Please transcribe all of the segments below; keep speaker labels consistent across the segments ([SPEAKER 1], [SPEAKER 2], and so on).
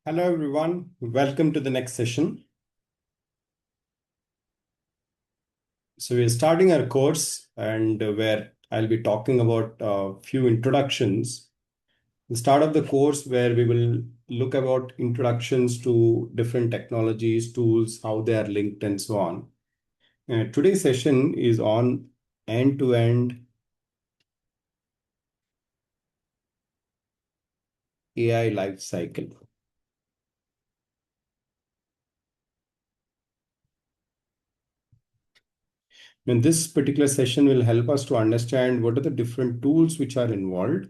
[SPEAKER 1] Hello everyone, welcome to the next session. So we are starting our course and where I'll be talking about a few introductions. The start of the course where we will look about introductions to different technologies, tools, how they are linked and so on. Today's session is on end-to-end AI life cycle. And this particular session will help us to understand what are the different tools which are involved,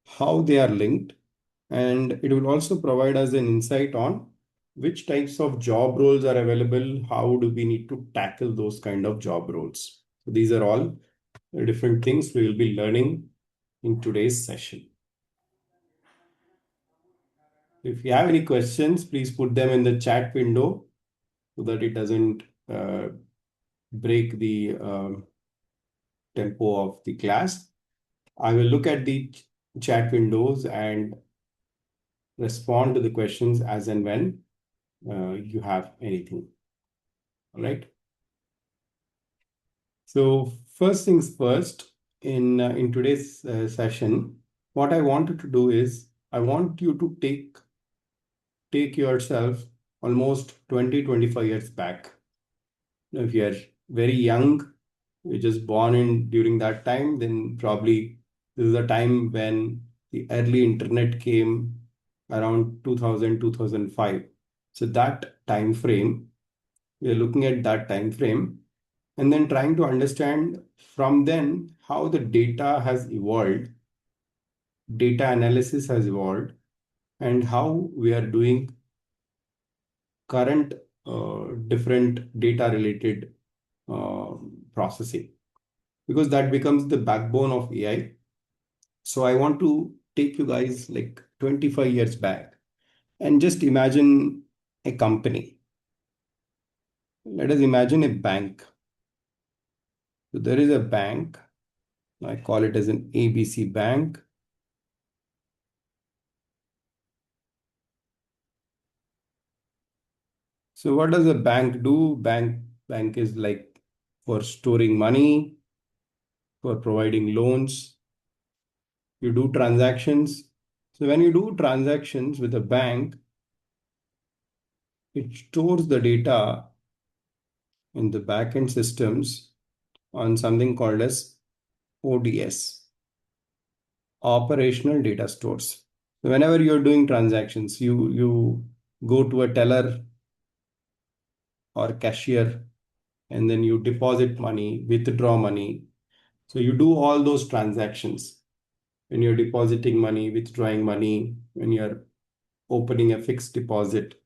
[SPEAKER 1] how they are linked, and it will also provide us an insight on which types of job roles are available, how do we need to tackle those kind of job roles. So these are all the different things we will be learning in today's session. If you have any questions, please put them in the chat window so that it doesn't break the tempo of the class. I will look at the chat windows and respond to the questions as and when you have anything. All right. So first things first, in today's session, what I wanted to do is I want you to take yourself almost 20-25 years back. If you are very young, you're just born in during that time, then probably this is a time when the early internet came around 2000, 2005. So that time frame, we're looking at that time frame and then trying to understand from then how the data has evolved, data analysis has evolved, and how we are doing current different data related uh, processing, because that becomes the backbone of AI. So I want to take you guys like 25 years back and just imagine a company. Let us imagine a bank. So there is a bank. I call it as an ABC bank. So what does a bank do? Bank is like for storing money, for providing loans. You do transactions. So when you do transactions with a bank, it stores the data in the backend systems on something called as ODS, operational data stores. So whenever you're doing transactions, you go to a teller or cashier and then you deposit money, withdraw money. So you do all those transactions when you're depositing money, withdrawing money, when you're opening a fixed deposit,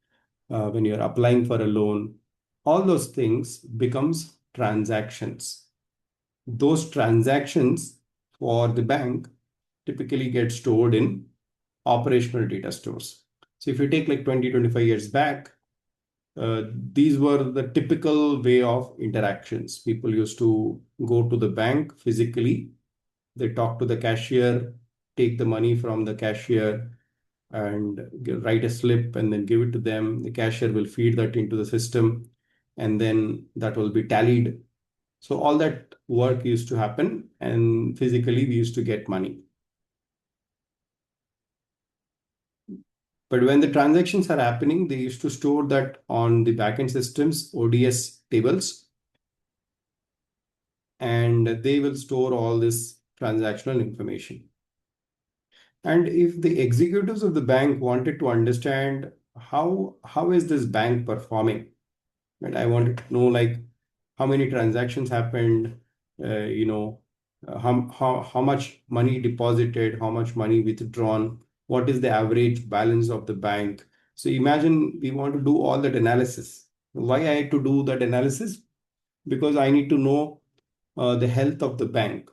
[SPEAKER 1] when you're applying for a loan, all those things becomes transactions. Those transactions for the bank typically get stored in operational data stores. So if you take like 20-25 years back, these were the typical way of interactions. People used to go to the bank physically, they talk to the cashier, take the money from the cashier and write a slip and then give it to them. The cashier will feed that into the system and then that will be tallied. So all that work used to happen and physically we used to get money. But when the transactions are happening, they used to store that on the backend systems, ODS tables, and they will store all this transactional information. And if the executives of the bank wanted to understand how is this bank performing, right? I wanted to know like how many transactions happened, how much money deposited, how much money withdrawn, what is the average balance of the bank. So imagine we want to do all that analysis. Why I had to do that analysis? Because I need to know the health of the bank.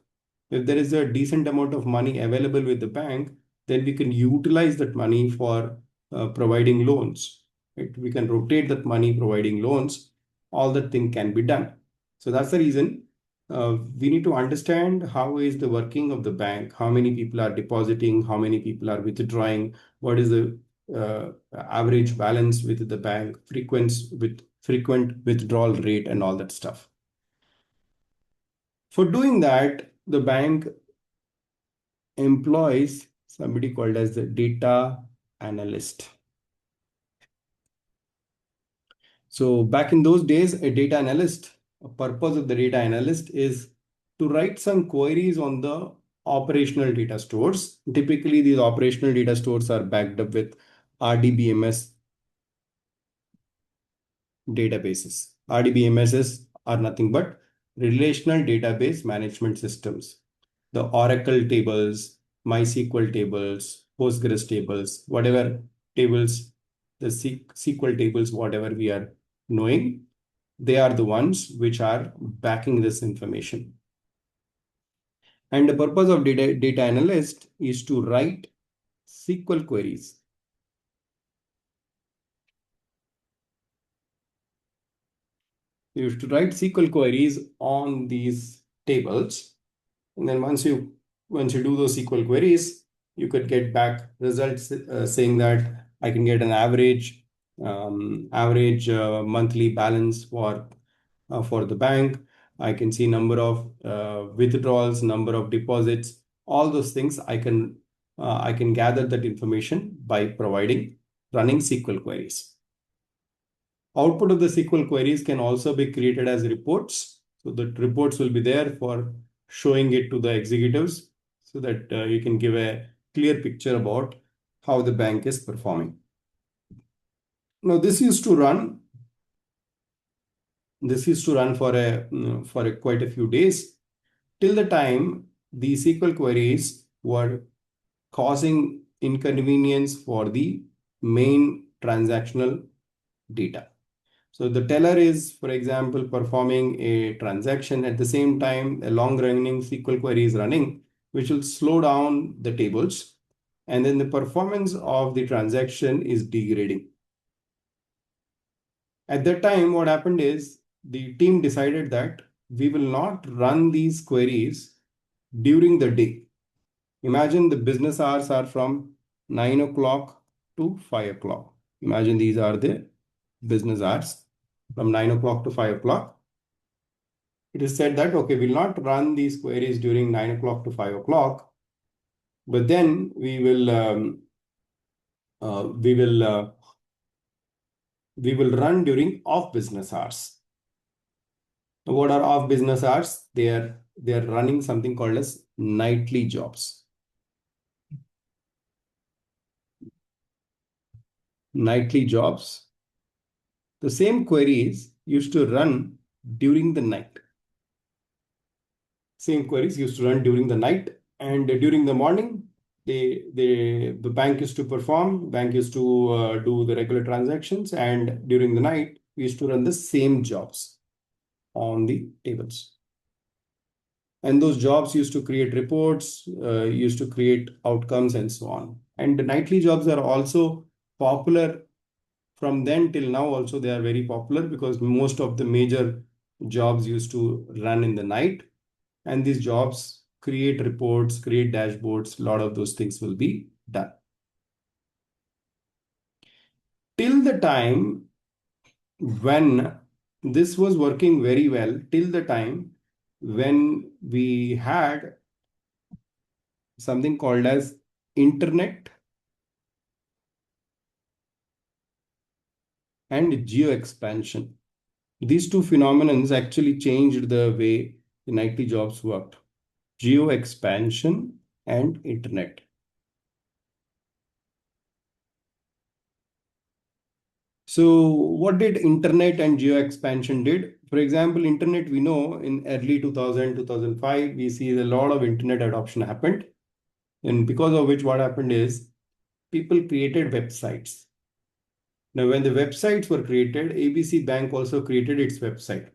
[SPEAKER 1] If there is a decent amount of money available with the bank, then we can utilize that money for providing loans. Right? We can rotate that money providing loans. All that thing can be done. So that's the reason we need to understand how is the working of the bank, how many people are depositing, how many people are withdrawing, what is the average balance with the bank, frequent withdrawal rate, and all that stuff. For doing that, the bank employs somebody called as the data analyst. So back in those days, a purpose of the data analyst is to write some queries on the operational data stores. Typically, these operational data stores are backed up with RDBMS databases. RDBMSs are nothing but relational database management systems. The Oracle tables, MySQL tables, Postgres tables, whatever tables, the SQL tables, whatever we are knowing, they are the ones which are backing this information. And the purpose of data analyst is to write SQL queries. You used to write SQL queries on these tables. And then once you do those SQL queries, you could get back results saying that I can get an average monthly balance for the bank. I can see number of withdrawals, number of deposits, all those things. I can gather that information by running SQL queries. Output of the SQL queries can also be created as reports. So the reports will be there for showing it to the executives so that you can give a clear picture about how the bank is performing. Now this used to run for quite a few days till the time the SQL queries were causing inconvenience for the main transactional data. So the teller is, for example, performing a transaction. At the same time, a long-running SQL query is running, which will slow down the tables. And then the performance of the transaction is degrading. At that time, what happened is the team decided that we will not run these queries during the day. Imagine the business hours are from 9 o'clock to 5 o'clock. Imagine these are the business hours from 9 o'clock to 5 o'clock. It is said that, okay, we'll not run these queries during 9 o'clock to 5 o'clock, but then we will run during off business hours. Now, what are off business hours? They are running something called as nightly jobs. Nightly jobs. The same queries used to run during the night. Same queries used to run during the night, and during the morning, the bank used to perform, bank used to do the regular transactions, and during the night, we used to run the same jobs on the tables. And those jobs used to create reports, used to create outcomes, and so on. And the nightly jobs are also popular from then till now. Also, they are very popular because most of the major jobs used to run in the night. And these jobs create reports, create dashboards, a lot of those things will be done. Till the time when this was working very well, till the time when we had something called as internet and geo expansion. These two phenomenons actually changed the way the IT jobs worked. Geo expansion and internet. So what did internet and geo expansion did? For example, internet, we know in early 2000, 2005, we see a lot of internet adoption happened. And because of which what happened is people created websites. Now, when the websites were created, ABC Bank also created its website.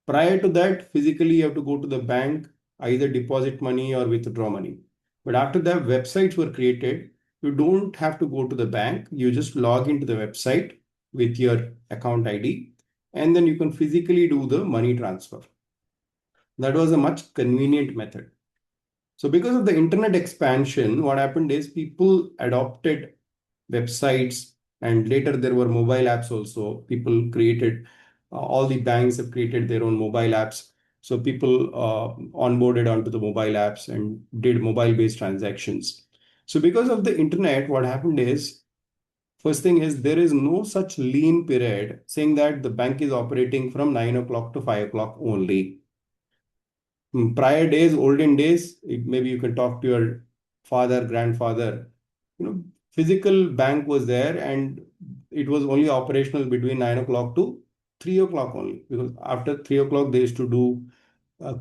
[SPEAKER 1] Prior to that, physically you have to go to the bank, either deposit money or withdraw money. But after that, websites were created. You don't have to go to the bank. You just log into the website with your account ID, and then you can physically do the money transfer. That was a much convenient method. So because of the internet expansion, what happened is people adopted websites, and later there were mobile apps also. People created, all the banks have created their own mobile apps. So people onboarded onto the mobile apps and did mobile-based transactions. So because of the internet, what happened is, first thing is there is no such lean period saying that the bank is operating from 9 o'clock to 5 o'clock only. Prior days, olden days, maybe you can talk to your father, grandfather, physical bank was there and it was only operational between 9 o'clock to 3 o'clock only, because after 3 o'clock they used to do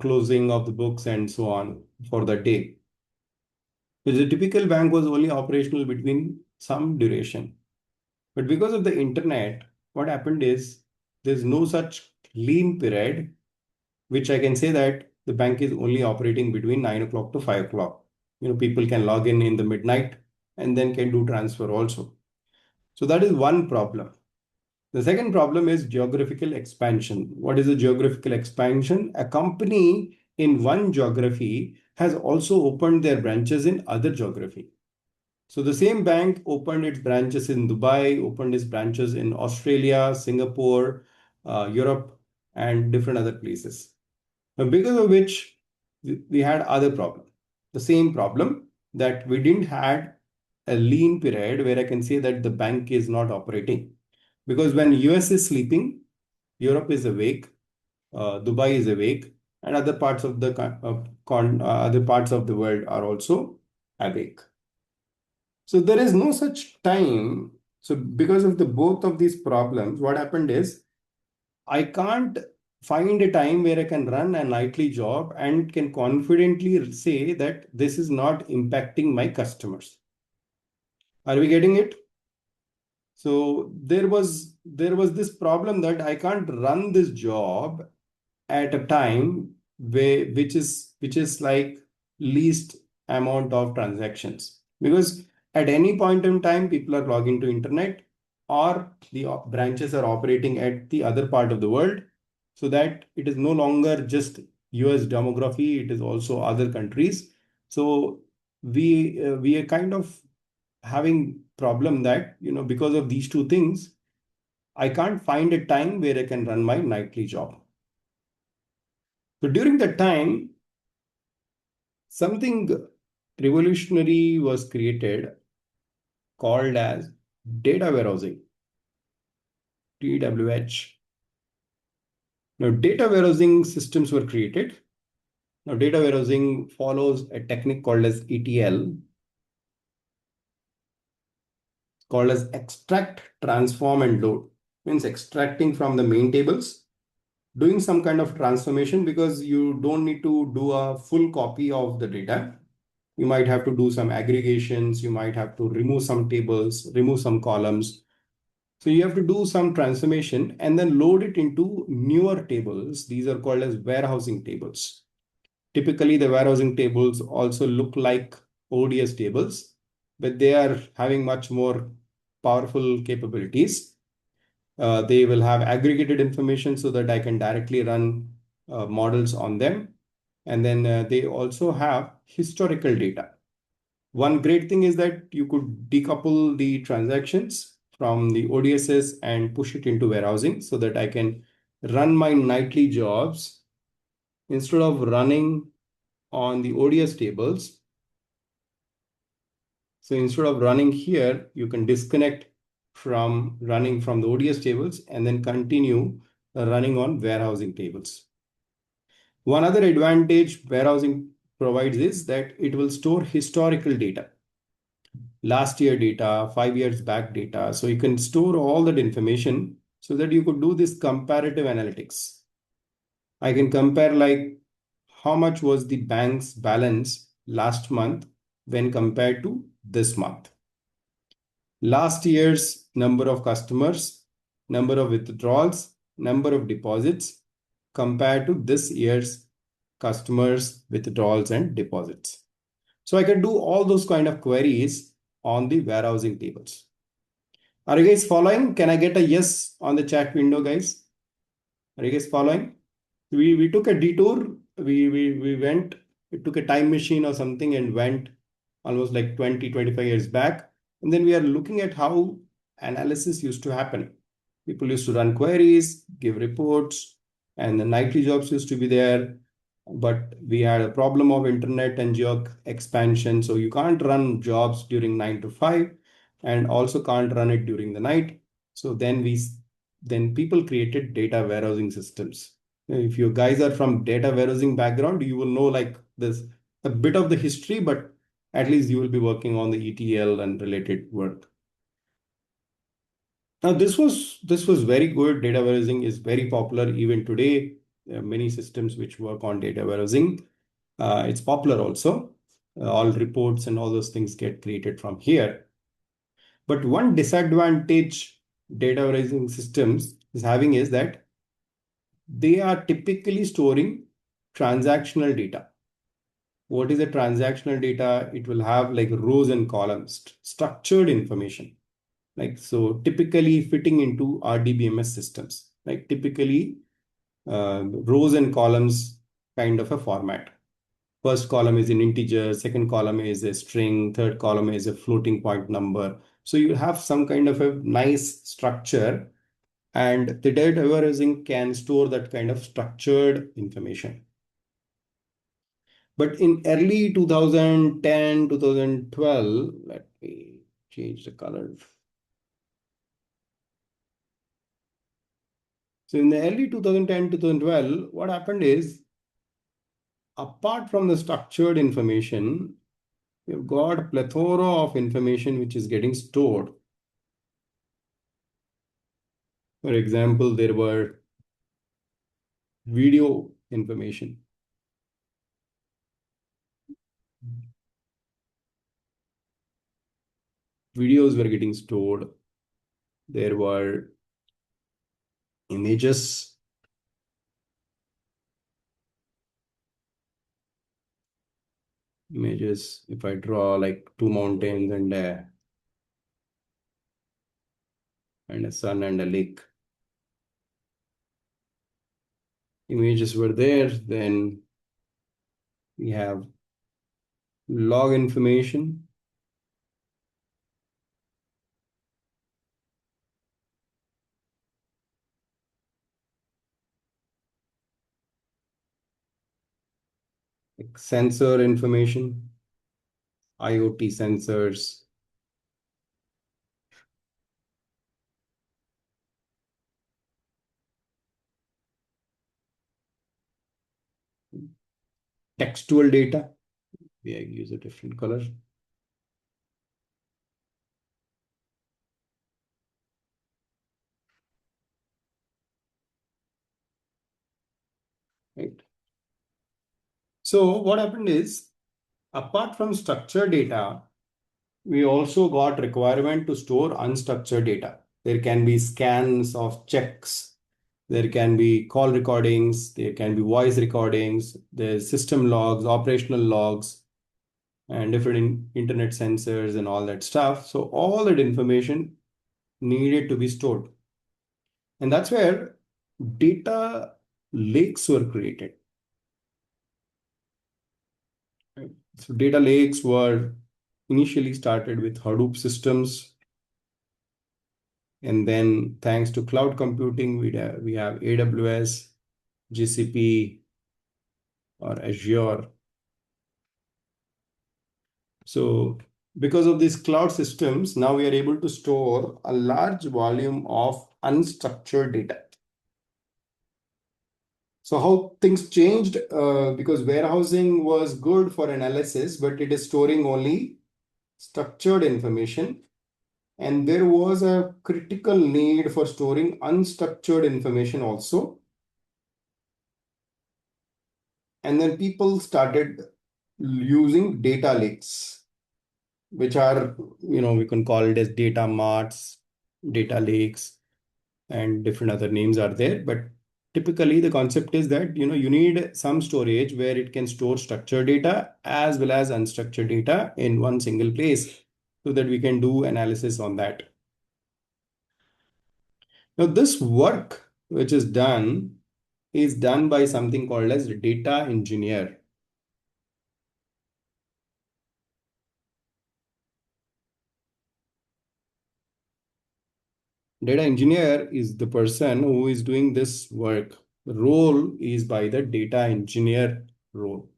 [SPEAKER 1] closing of the books and so on for the day. Because the typical bank was only operational between some duration. But because of the internet, what happened is there's no such lean period which I can say that the bank is only operating between 9 o'clock to 5 o'clock. People can log in the midnight and then can do transfer also. So that is one problem. The second problem is geographical expansion. What is a geographical expansion? A company in one geography has also opened their branches in other geography. So the same bank opened its branches in Dubai, opened its branches in Australia, Singapore, Europe, and different other places. Now, because of which we had other problem. The same problem that we didn't had a lean period where I can say that the bank is not operating. Because when US is sleeping, Europe is awake, Dubai is awake, and other parts of the other parts of the world are also awake. So there is no such time. So because of the both of these problems, what happened is I can't find a time where I can run a nightly job and can confidently say that this is not impacting my customers. Are we getting it? So there was this problem that I can't run this job at a time which is like least amount of transactions, because at any point in time people are logging to internet or the branches are operating at the other part of the world, so that it is no longer just US demography, it is also other countries. So we are kind of having problem that because of these two things I can't find a time where I can run my nightly job. So during that time, something revolutionary was created called as data warehousing, DWH. Now, data warehousing systems were created. Now, data warehousing follows a technique called as ETL, called as extract, transform, and load. Means extracting from the main tables, doing some kind of transformation, because you don't need to do a full copy of the data. You might have to do some aggregations. You might have to remove some tables, remove some columns. So you have to do some transformation and then load it into newer tables. These are called as warehousing tables. Typically, the warehousing tables also look like ODS tables, but they are having much more powerful capabilities. They will have aggregated information so that I can directly run models on them. And then they also have historical data. One great thing is that you could decouple the transactions from the ODSs and push it into warehousing so that I can run my nightly jobs instead of running on the ODS tables. So instead of running here, you can disconnect from running from the ODS tables and then continue running on warehousing tables. One other advantage warehousing provides is that it will store historical data, last year data, 5 years back data. So you can store all that information so that you could do this comparative analytics. I can compare like how much was the bank's balance last month when compared to this month. Last year's number of customers, number of withdrawals, number of deposits compared to this year's customers, withdrawals, and deposits. So I can do all those kind of queries on the warehousing tables. Are you guys following? Can I get a yes on the chat window, guys? Are you guys following? We took a detour. We went, we took a time machine or something and went almost like 20, 25 years back. And then we are looking at how analysis used to happen. People used to run queries, give reports, and the nightly jobs used to be there. But we had a problem of internet and geo expansion. So you can't run jobs during 9 to 5 and also can't run it during the night. So then people created data warehousing systems. If you guys are from data warehousing background, you will know like this a bit of the history, but at least you will be working on the ETL and related work. Now, this was very good. Data warehousing is very popular even today. There are many systems which work on data warehousing. It's popular also. All reports and all those things get created from here. But one disadvantage data warehousing systems is having is that they are typically storing transactional data. What is a transactional data? It will have like rows and columns, structured information. Like so, typically fitting into RDBMS systems, like typically rows and columns kind of a format. First column is an integer, second column is a string, third column is a floating point number. So you have some kind of a nice structure, and the data warehousing can store that kind of structured information. But in early 2010, 2012, let me change the color. So in the early 2010, 2012, what happened is, apart from the structured information, you've got a plethora of information which is getting stored. For example, there were video information. Videos were getting stored. There were images. Images, if I draw like two mountains and a sun and a lake, images were there. Then we have log information. Like sensor information, IoT sensors, textual data. We use a different color. Right. So what happened is, apart from structured data, we also got requirement to store unstructured data. There can be scans of checks. There can be call recordings. There can be voice recordings. There's system logs, operational logs, and different internet sensors and all that stuff. So all that information needed to be stored. And that's where data lakes were created. Right? So data lakes were initially started with Hadoop systems. And then thanks to cloud computing, we have AWS, GCP, or Azure. So because of these cloud systems, now we are able to store a large volume of unstructured data. So how things changed, because warehousing was good for analysis, but it is storing only structured information. And there was a critical need for storing unstructured information also. And then people started using data lakes, which are, we can call it as data marts, data lakes, and different other names are there. But typically the concept is that, you need some storage where it can store structured data as well as unstructured data in one single place so that we can do analysis on that. Now, this work which is done by something called as data engineer. Data engineer is the person who is doing this work. The role is by the data engineer role.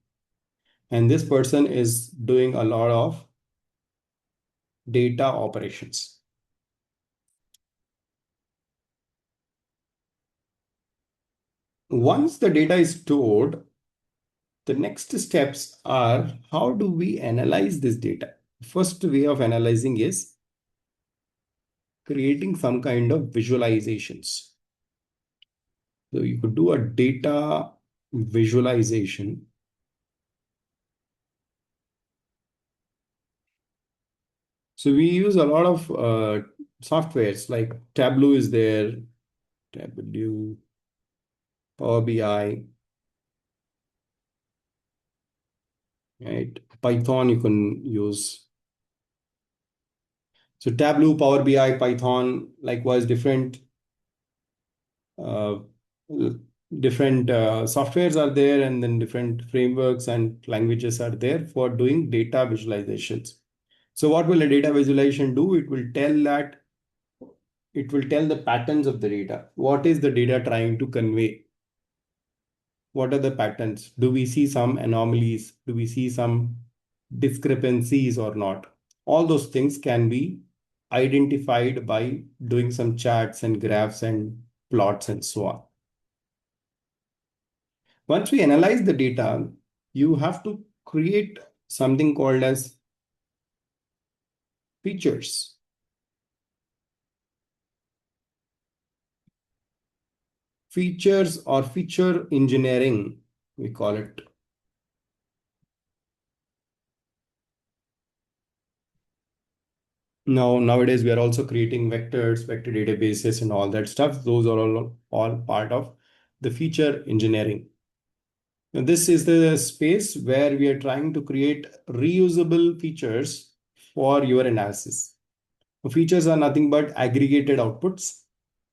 [SPEAKER 1] And this person is doing a lot of data operations. Once the data is stored, the next steps are how do we analyze this data? First way of analyzing is creating some kind of visualizations. So you could do a data visualization. So we use a lot of softwares like Tableau is there, Tableau, Power BI, right? Python you can use. So Tableau, Power BI, Python, likewise uh, different softwares are there, and then different frameworks and languages are there for doing data visualizations. So what will a data visualization do? It will tell the patterns of the data. What is the data trying to convey? What are the patterns? Do we see some anomalies? Do we see some discrepancies or not? All those things can be identified by doing some charts and graphs and plots and so on. Once we analyze the data, you have to create something called as features. Features or feature engineering, we call it. Now, nowadays, we are also creating vectors, vector databases, and all that stuff. Those are all part of the feature engineering. Now, this is the space where we are trying to create reusable features for your analysis. Features are nothing but aggregated outputs.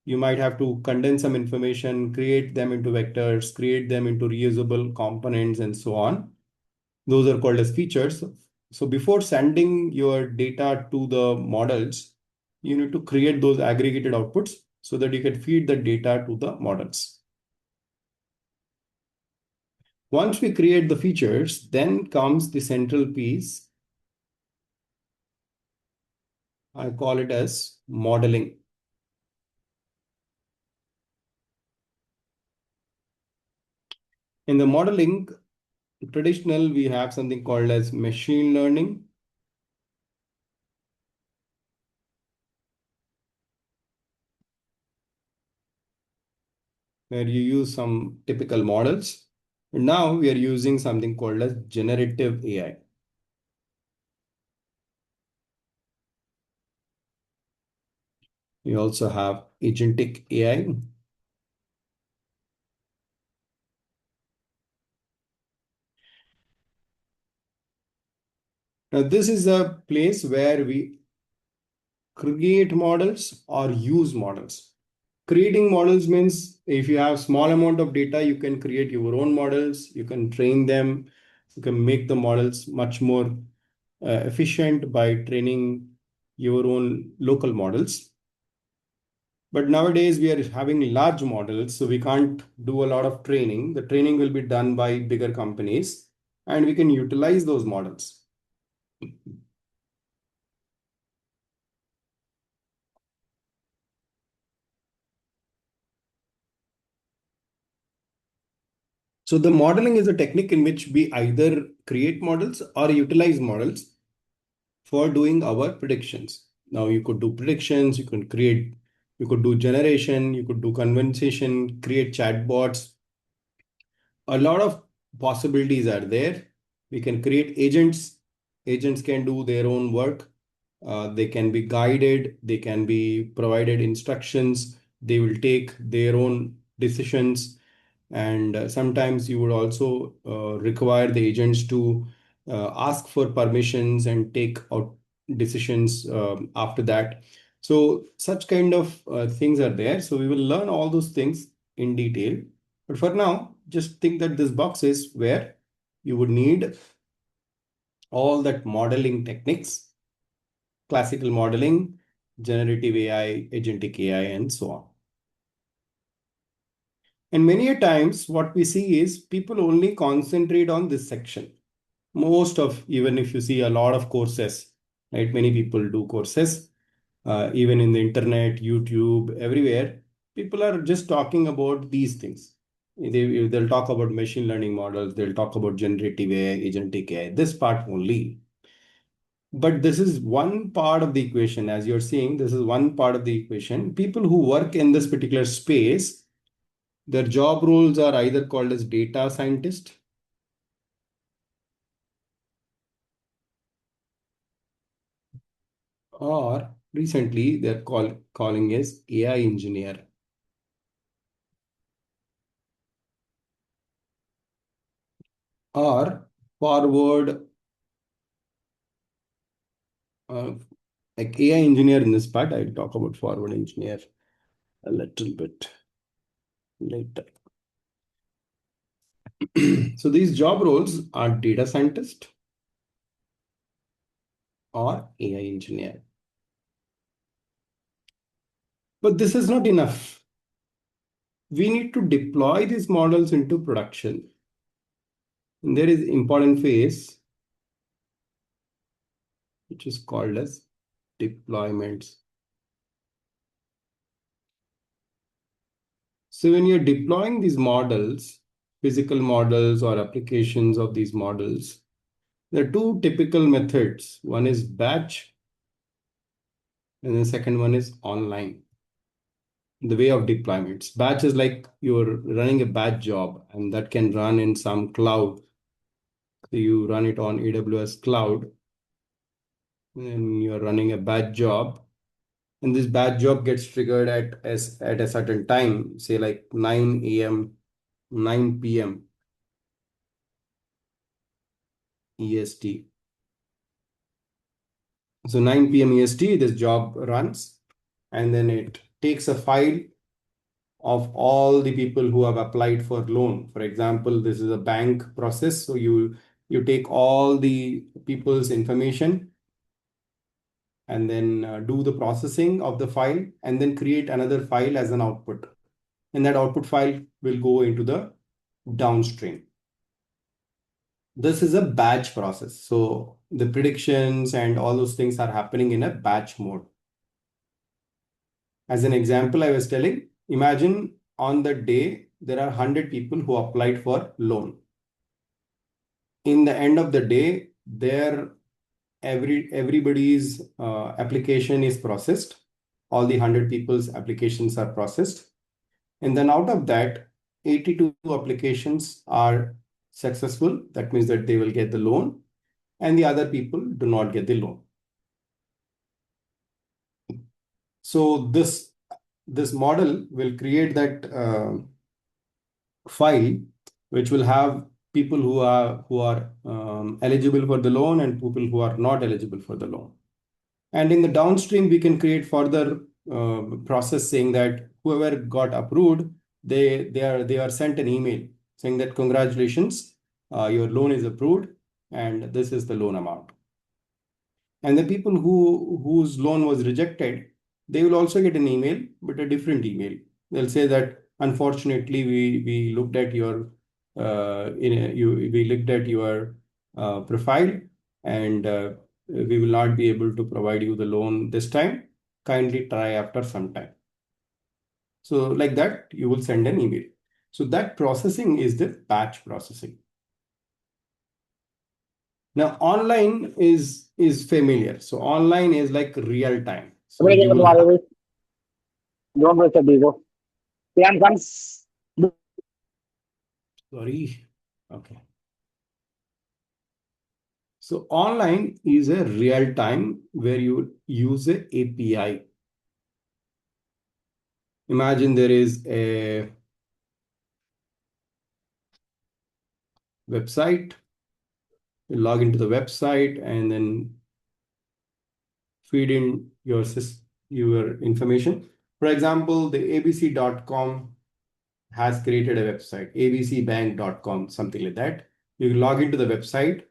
[SPEAKER 1] You might have to condense some information, create them into vectors, create them into reusable components, and so on. Those are called as features. So before sending your data to the models, you need to create those aggregated outputs so that you can feed the data to the models. Once we create the features, then comes the central piece. I call it as modeling. In the modeling, traditional, we have something called as machine learning. Where you use some typical models. And now we are using something called as generative AI. We also have agentic AI. Now, this is a place where we create models or use models. Creating models means if you have small amount of data, you can create your own models, you can train them, you can make the models much more efficient by training your own local models. But nowadays we are having large models, so we can't do a lot of training. The training will be done by bigger companies, and we can utilize those models. So the modeling is a technique in which we either create models or utilize models for doing our predictions. Now you could do predictions, you could do generation, you could do conversation, create chatbots. A lot of possibilities are there. We can create agents. Agents can do their own work. They can be guided. They can be provided instructions. They will take their own decisions. And sometimes you would also require the agents to ask for permissions and take out decisions after that. So such kind of things are there. So we will learn all those things in detail. But for now, just think that this box is where you would need all that modeling techniques, classical modeling, generative AI, agentic AI, and so on. And many a times, what we see is people only concentrate on this section. Most of, even if you see a lot of courses, right? Many people do courses, even in the internet, YouTube, everywhere. People are just talking about these things. They'll talk about machine learning models, they'll talk about generative AI, agentic AI, this part only. But this is one part of the equation. As you're seeing, this is one part of the equation. People who work in this particular space, their job roles are either called as data scientist, or recently they're calling as AI engineer, or forward, uh, like AI engineer in this part. I'll talk about forward engineer a little bit later. So these job roles are data scientist or AI engineer. But this is not enough. We need to deploy these models into production. And there is important phase, which is called as deployments. So when you're deploying these models, physical models or applications of these models, there are two typical methods. One is batch, and the second one is online. The way of deployments. Batch is like you're running a batch job, and that can run in some cloud. So you run it on AWS cloud, and you're running a batch job. And this batch job gets triggered at a certain time, say like 9 a.m., 9 p.m. EST. So 9 p.m. EST, this job runs, and then it takes a file of all the people who have applied for loan. For example, this is a bank process. So you take all the people's information and then do the processing of the file and then create another file as an output. And that output file will go into the downstream. This is a batch process. So the predictions and all those things are happening in a batch mode. As an example, I was telling, imagine on the day there are 100 people who applied for loan. In the end of the day, everybody's application is processed. All the 100 people's applications are processed. And then out of that, 82 applications are successful. That means that they will get the loan, and the other people do not get the loan. So this model will create that file, which will have people who are eligible for the loan and people who are not eligible for the loan. And in the downstream, we can create further process saying that whoever got approved, they are sent an email saying that congratulations, your loan is approved, and this is the loan amount. And the people whose loan was rejected, they will also get an email, but a different email. They'll say that unfortunately we looked at your we looked at your profile, and we will not be able to provide you the loan this time. Kindly try after some time. So like that, you will send an email. So that processing is the batch processing. Now, online is familiar. So online is like real time. So
[SPEAKER 2] Somebody
[SPEAKER 1] you
[SPEAKER 2] get the
[SPEAKER 1] will have,
[SPEAKER 2] water. Don't waste the diesel. Can comes.
[SPEAKER 1] sorry. Okay. So online is a real time where you use a API. Imagine there is a website. You log into the website and then feed in your information. For example, the abc.com has created a website, abcbank.com, something like that. You log into the website,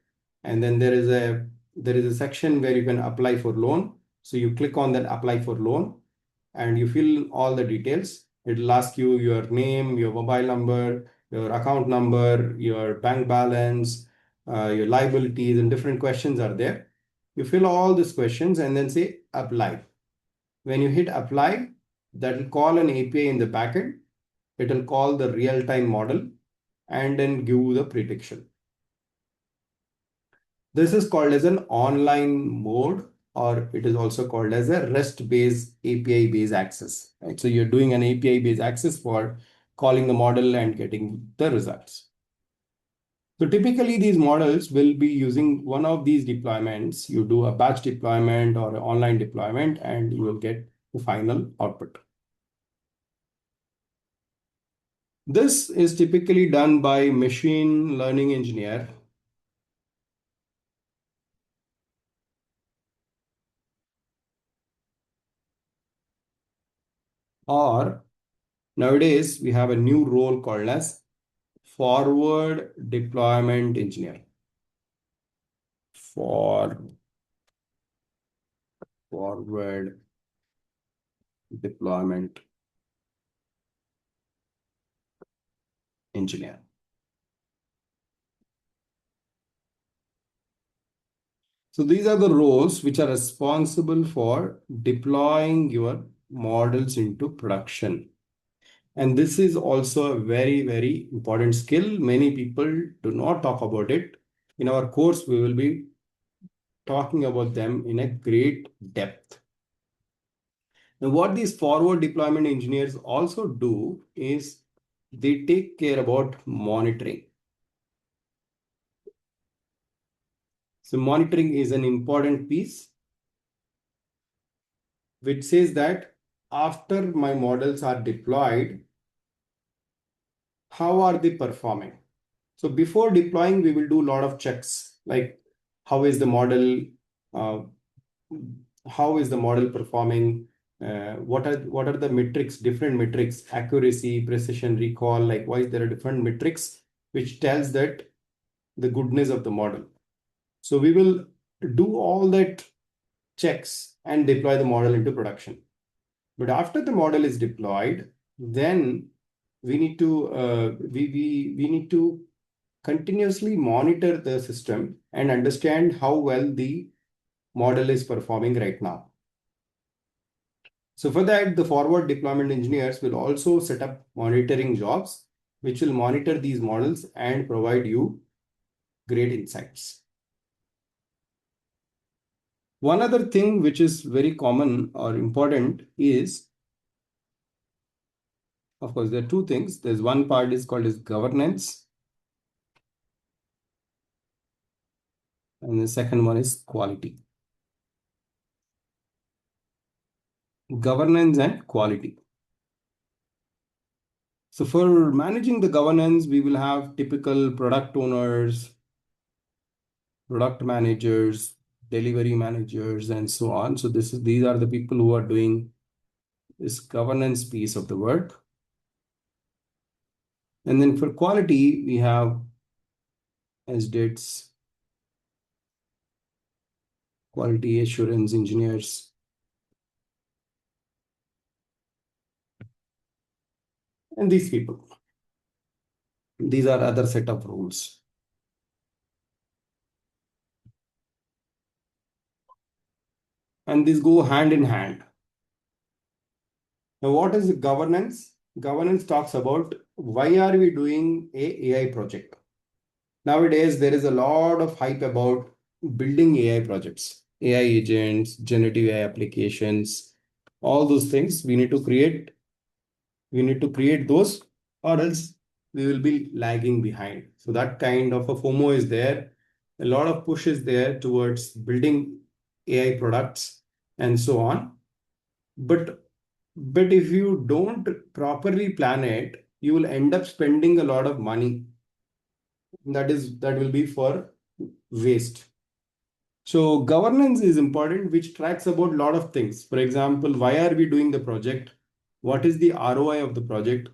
[SPEAKER 1] and then there is a section where you can apply for loan. So you click on that apply for loan and you fill in all the details. It will ask you your name, your mobile number, your account number, your bank balance, your liabilities, and different questions are there. You fill all these questions and then say apply. When you hit apply, that will call an API in the backend. It will call the real-time model and then give you the prediction. This is called as an online mode, or it is also called as a REST-based API-based access. Right? So you're doing an API-based access for calling the model and getting the results. So typically these models will be using one of these deployments. You do a batch deployment or an online deployment and you will get the final output. This is typically done by machine learning engineer. Or nowadays we have a new role called as forward deployment engineer. Forward deployment engineer. So these are the roles which are responsible for deploying your models into production. And this is also a very, very important skill. Many people do not talk about it. In our course, we will be talking about them in a great depth. Now, what these forward deployment engineers also do is they take care about monitoring. So monitoring is an important piece which says that after my models are deployed, how are they performing? So before deploying, we will do a lot of checks like how is the model, uh, how is the model performing, what are the metrics, different metrics, accuracy, precision, recall, likewise there are different metrics which tells that the goodness of the model. So we will do all that checks and deploy the model into production. But after the model is deployed, then we need to we need to continuously monitor the system and understand how well the model is performing right now. So for that, the forward deployment engineers will also set up monitoring jobs, which will monitor these models and provide you great insights. One other thing which is very common or important is, of course, there are two things. There's one part is called as governance, and the second one is quality. Governance and quality. So for managing the governance, we will have typical product owners, product managers, delivery managers, and so on. So these are the people who are doing this governance piece of the work. And then for quality, we have SDITs, quality assurance engineers, and these people. These are other set of rules. And these go hand in hand. Now, what is governance? Governance talks about why are we doing a AI project? Nowadays, there is a lot of hype about building AI projects, AI agents, generative AI applications, all those things. We need to create those, or else we will be lagging behind. So that kind of a FOMO is there. A lot of push is there towards building AI products and so on. But if you don't properly plan it, you will end up spending a lot of money. That will be for waste. So governance is important, which tracks about a lot of things. For example, why are we doing the project? What is the ROI of the project?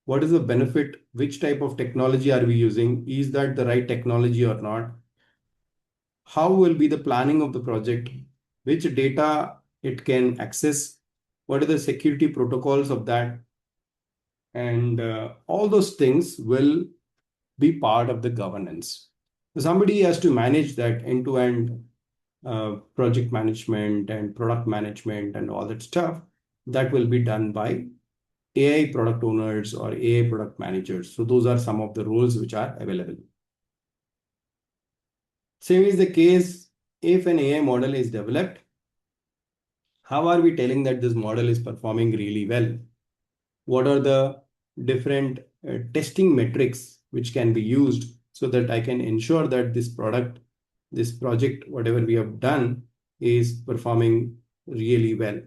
[SPEAKER 1] What is the benefit? Which type of technology are we using? Is that the right technology or not? How will be the planning of the project? Which data it can access, what are the security protocols of that, and all those things will be part of the governance. So somebody has to manage that end-to-end project management and product management and all that stuff. That will be done by AI product owners or AI product managers. So those are some of the roles which are available. Same is the case if an AI model is developed. How are we telling that this model is performing really well? What are the different testing metrics which can be used so that I can ensure that this product, this project, whatever we have done, is performing really well?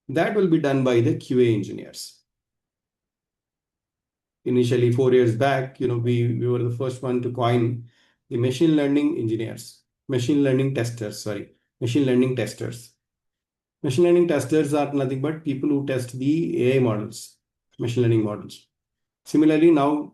[SPEAKER 1] That will be done by the QA engineers. Initially, 4 years back, we were the first one to coin the machine learning engineers, machine learning testers, sorry, machine learning testers. Machine learning testers are nothing but people who test the AI models, machine learning models. Similarly, now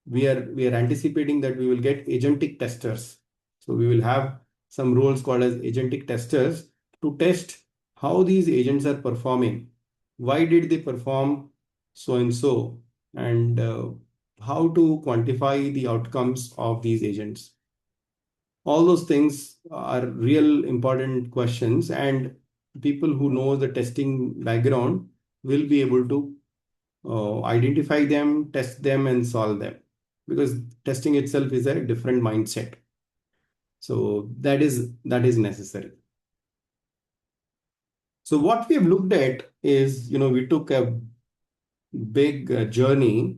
[SPEAKER 1] we are anticipating that we will get agentic testers. So we will have some roles called as agentic testers to test how these agents are performing. Why did they perform so and so? And how to quantify the outcomes of these agents. All those things are real important questions, and people who know the testing background will be able to identify them, test them, and solve them. Because testing itself is a different mindset. So that is necessary. So what we have looked at is, we took a big journey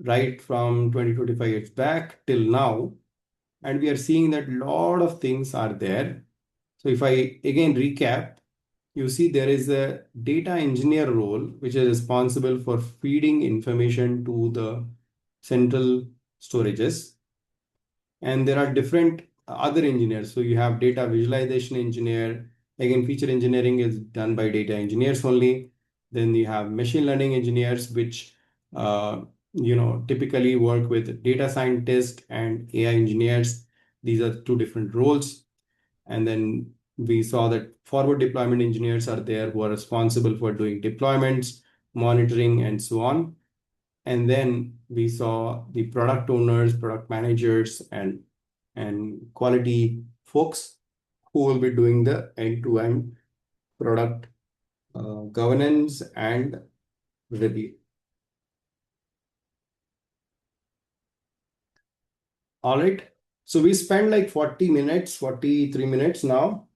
[SPEAKER 1] right from 20-25 years back till now, and we are seeing that a lot of things are there. So if I again recap, you see there is a data engineer role which is responsible for feeding information to the central storages. And there are different other engineers. So you have data visualization engineer. Again, feature engineering is done by data engineers only. Then you have machine learning engineers, which typically work with data scientists and AI engineers. These are two different roles. And then we saw that forward deployment engineers are there who are responsible for doing deployments, monitoring, and so on. And then we saw the product owners, product managers, and quality folks who will be doing the end-to-end product governance and review. All right. So we spent like 40 minutes, 43 minutes now.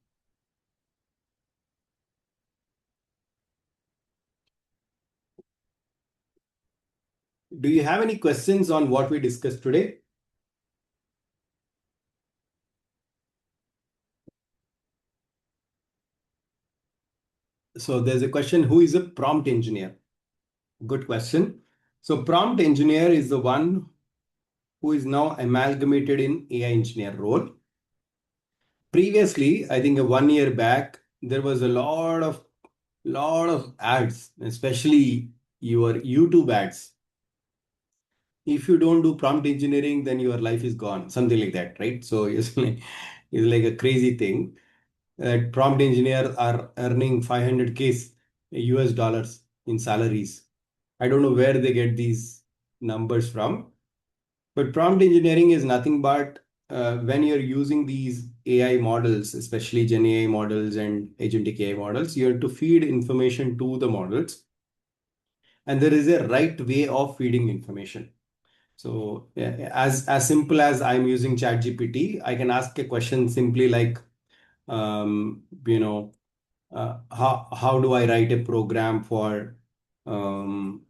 [SPEAKER 1] Do you have any questions on what we discussed today? So there's a question, who is a prompt engineer? Good question. So prompt engineer is the one who is now amalgamated in AI engineer role. Previously, I think 1 year back, there was a lot of ads, especially your YouTube ads. If you don't do prompt engineering, then your life is gone, something like that, right? So it's like a crazy thing that prompt engineers are earning 500K US dollars in salaries. I don't know where they get these numbers from, but prompt engineering is nothing but when you're using these AI models, especially Gen AI models and agentic AI models, you have to feed information to the models, and there is a right way of feeding information. So as simple as I'm using ChatGPT, I can ask a question simply like, um, you know, how do I write a program um,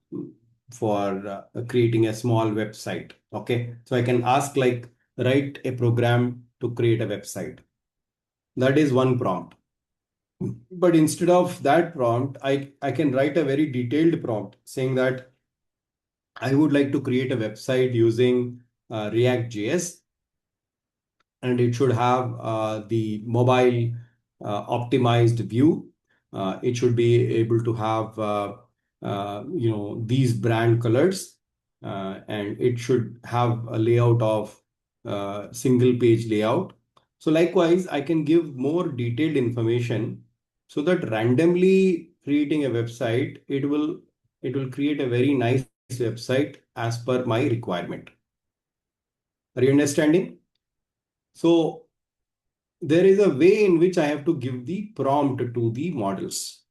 [SPEAKER 1] for creating a small website? Okay, so I can ask like, write a program to create a website. That is one prompt. But instead of that prompt, I can write a very detailed prompt saying that I would like to create a website using React.js, and it should have the mobile optimized view. It should be able to have these brand colors, and it should have a layout of single page layout. So likewise, I can give more detailed information so that randomly creating a website, it will create a very nice website as per my requirement. Are you understanding? So there is a way in which I have to give the prompt to the models.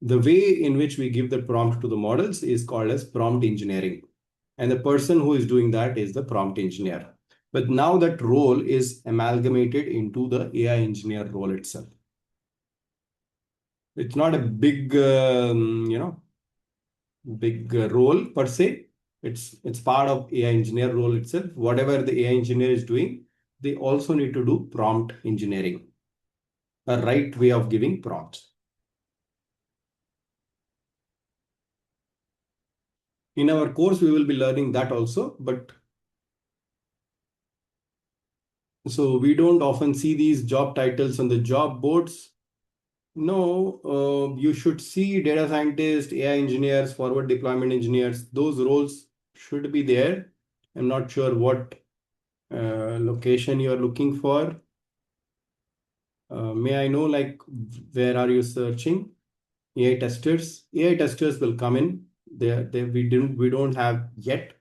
[SPEAKER 1] The way in which we give the prompt to the models is called as prompt engineering. And the person who is doing that is the prompt engineer. But now that role is amalgamated into the AI engineer role itself. It's not a big role per se. It's part of AI engineer role itself. Whatever the AI engineer is doing, they also need to do prompt engineering, a right way of giving prompts. In our course, we will be learning that also, but so we don't often see these job titles on the job boards. No, you should see data scientists, AI engineers, forward deployment engineers. Those roles should be there. I'm not sure what location you are looking for. May I know, like, where are you searching? AI testers. AI testers will come in. We don't have yet,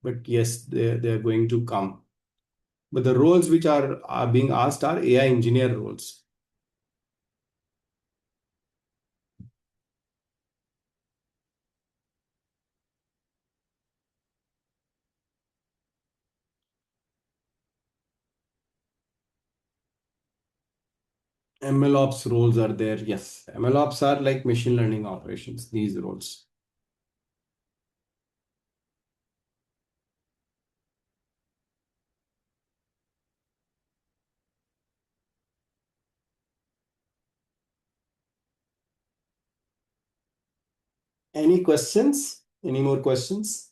[SPEAKER 1] but yes, they're going to come. But the roles which are being asked are AI engineer roles. MLOps roles are there. Yes, MLOps are like machine learning operations, these roles. Any questions? Any more questions?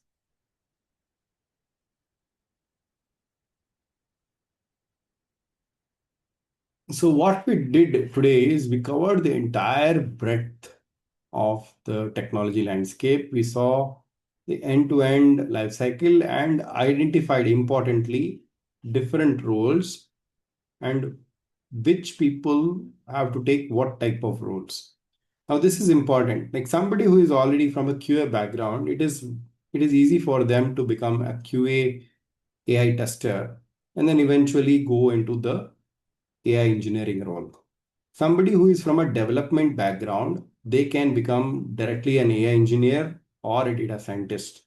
[SPEAKER 1] So what we did today is we covered the entire breadth of the technology landscape. We saw the end-to-end life cycle and identified importantly different roles and which people have to take what type of roles. Now this is important. Like somebody who is already from a QA background, it is easy for them to become a QA AI tester and then eventually go into the AI engineering role. Somebody who is from a development background, they can become directly an AI engineer or a data scientist.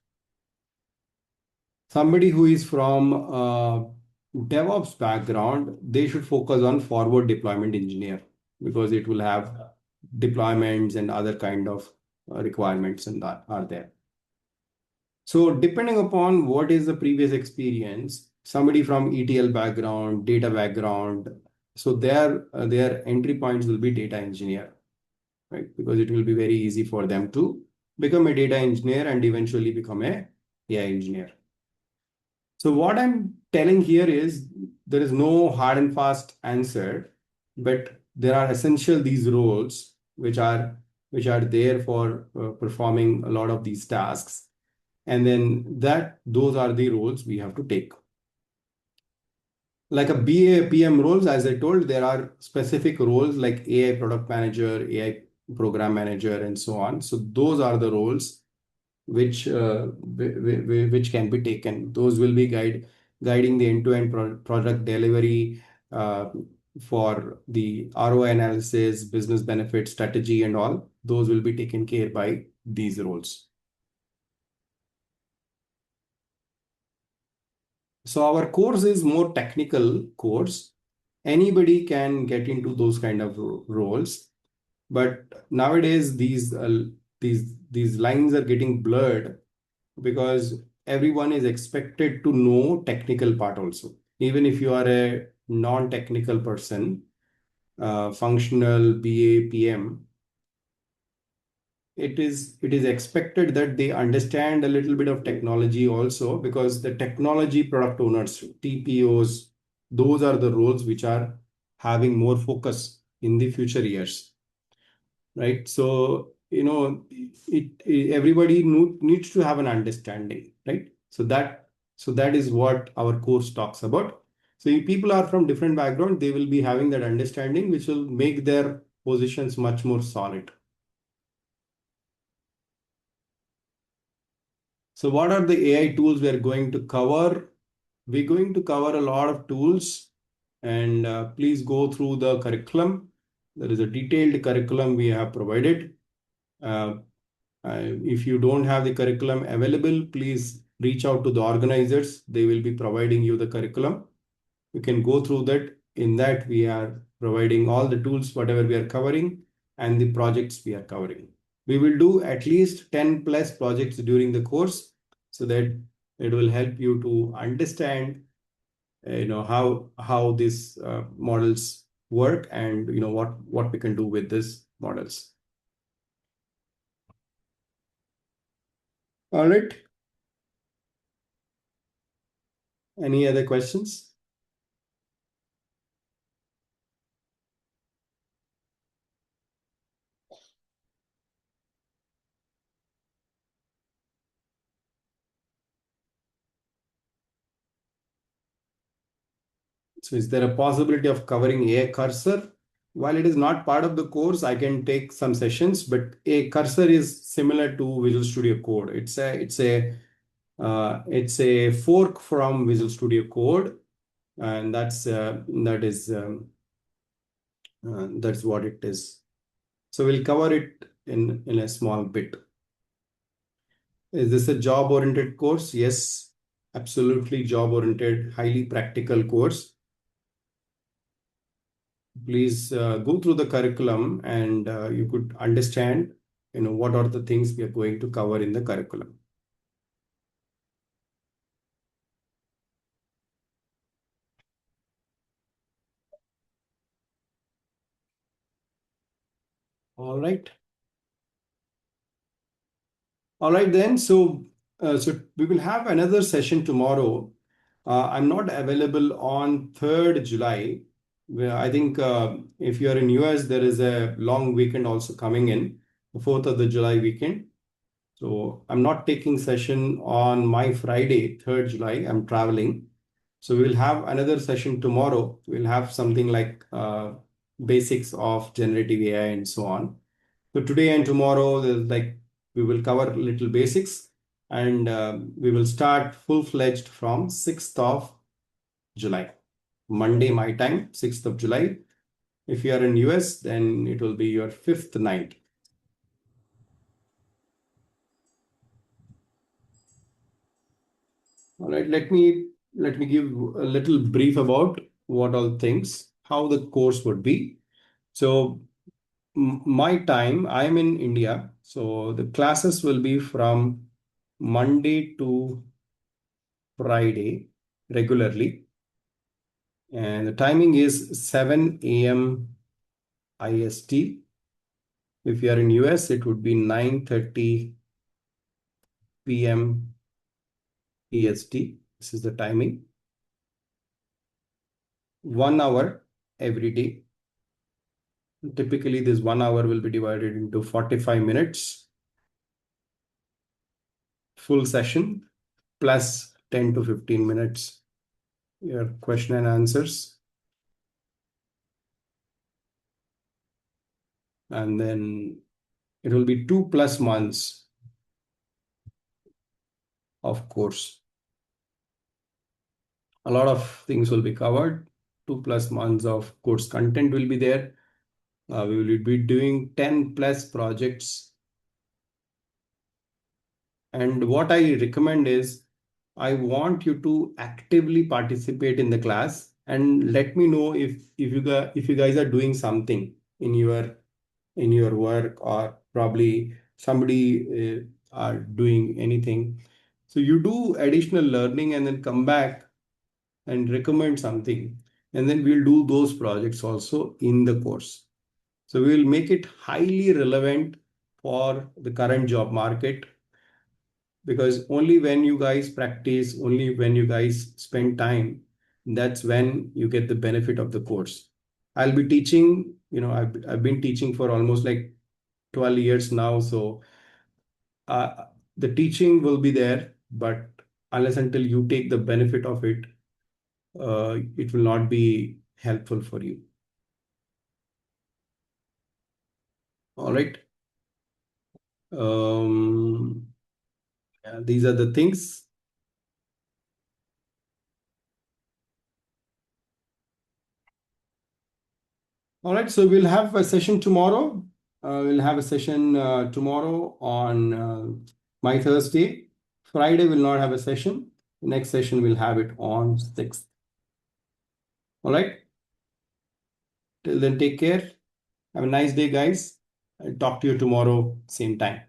[SPEAKER 1] Somebody who is from DevOps background, they should focus on forward deployment engineer because it will have deployments and other kind of requirements and that are there. So depending upon what is the previous experience, somebody from ETL background, data background, so their entry points will be data engineer, right? Because it will be very easy for them to become a data engineer and eventually become a AI engineer. So what I'm telling here is there is no hard and fast answer, but there are essential these roles which are there for performing a lot of these tasks. And then those are the roles we have to take. Like a BA, PM roles, as I told, there are specific roles like AI product manager, AI program manager, and so on. So those are the roles which can be taken. Those will be guiding the end-to-end product delivery uh, for the ROI analysis, business benefit strategy, and all. Those will be taken care by these roles. So our course is more technical course. Anybody can get into those kind of roles, but nowadays these lines are getting blurred because everyone is expected to know technical part also. Even if you are a non-technical person, functional BA, PM, it is expected that they understand a little bit of technology also because the technology product owners, TPOs, those are the roles which are having more focus in the future years, right? So everybody needs to have an understanding, right? So that is what our course talks about. So if people are from different background, they will be having that understanding, which will make their positions much more solid. So what are the AI tools we are going to cover? We're going to cover a lot of tools, and please go through the curriculum. There is a detailed curriculum we have provided. Uh, if you don't have the curriculum available, please reach out to the organizers. They will be providing you the curriculum. You can go through that. In that, we are providing all the tools, whatever we are covering, and the projects we are covering. We will do at least 10 plus projects during the course so that it will help you to understand how these models work, and what we can do with these models. All right. Any other questions? So is there a possibility of covering a cursor? While it is not part of the course, I can take some sessions, but a cursor is similar to Visual Studio Code. It's a fork from Visual Studio Code, and that's what it is. So we'll cover it in a small bit. Is this a job-oriented course? Yes, absolutely job-oriented, highly practical course. Please go through the curriculum, and you could understand, what are the things we are going to cover in the curriculum. All right. All right then. So we will have another session tomorrow. I'm not available on 3rd July. I think if you are in US, there is a long weekend also coming in, the 4th of the July weekend. So I'm not taking session on my Friday, 3rd July. I'm traveling. So we'll have another session tomorrow. We'll have something like basics of generative AI and so on. So today and tomorrow, we will cover little basics, and we will start full-fledged from 6th of July, Monday my time, 6th of July. If you are in US, then it will be your 5th night. All right, let me give a little brief about what all things, how the course would be. So my time, I'm in India, so the classes will be from Monday to Friday regularly, and the timing is 7 a.m. IST. If you are in US, it would be 9:30 p.m. EST. This is the timing. 1 hour every day. Typically, this 1 hour will be divided into 45 minutes, full session, plus 10 to 15 minutes, your question and answers. And then it will be 2+ months of course. A lot of things will be covered. 2+ months of course content will be there. We will be doing 10 plus projects. And what I recommend is, I want you to actively participate in the class and let me know if you guys are doing something in your work, or probably somebody are doing anything. So you do additional learning and then come back and recommend something, and then we'll do those projects also in the course. So we will make it highly relevant for the current job market, because only when you guys practice, only when you guys spend time, that's when you get the benefit of the course. I'll be teaching, I've been teaching for almost like 12 years now. So the teaching will be there, but unless until you take the benefit of it, it will not be helpful for you. All right. Yeah, these are the things. All right, so we'll have a session tomorrow. We'll have a session tomorrow on my Thursday. Friday will not have a session. Next session we'll have it on 6th. All right. Till then, take care. Have a nice day, guys. I'll talk to you tomorrow, same time.